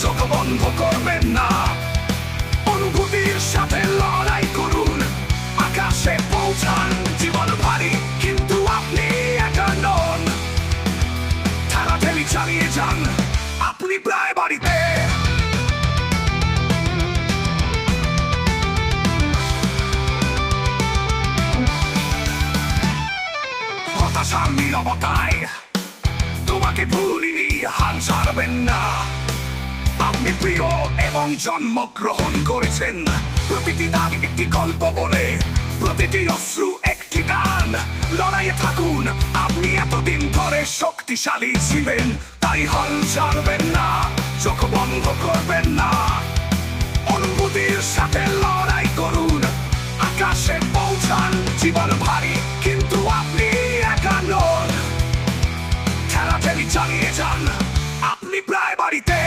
চোখ বন্ধ করবেন না, অনুভূতির সাথে লড়াই করুন, আকাশে পৌঁছান। জীবন ভারী কিন্তু আপনি একা নন, ঠেলাঠেলি চালিয়ে যান, আপনি প্রায় বাড়িতে। হতাশার নীরবতায় তোমাকে ভুলিনি, হাল ছাড়বেন না। আপনি প্রিয় এবং জন্মগ্রহণ করেছেন প্রতিটি দাগ একটি গল্প বলে, প্রতিটি অশ্রু একটি গান। লড়াইয়ে থাকুন, আপনি এতদিন ধরে শক্তিশালী ছিলেন, তাই হাল ছাড়বেন না, চোখ বন্ধ করবেন না, অনুভূতির সাথে লড়াই করুন, আকাশে